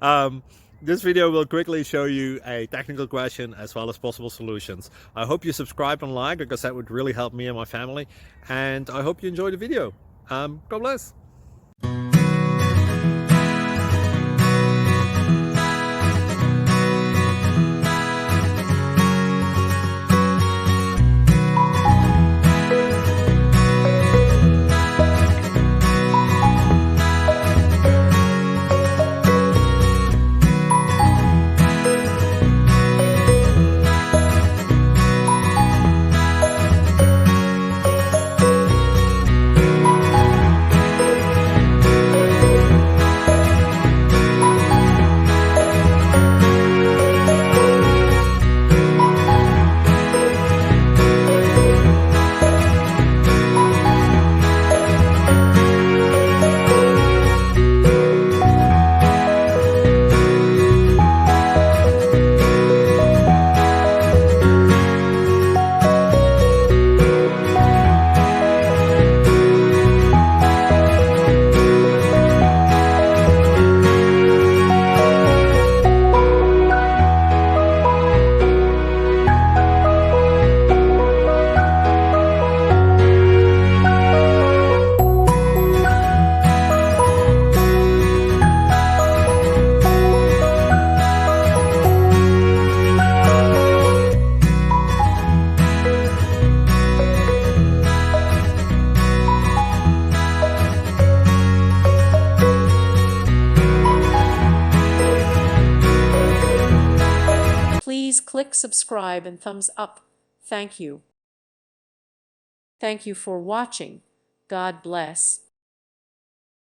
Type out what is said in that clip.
um, this video will quickly show you a technical question as well as possible solutions. I hope you subscribe and like, because that would really help me and my family. And I hope you enjoy the video. God bless. Please click subscribe and thumbs up. Thank you. Thank you for watching. God bless.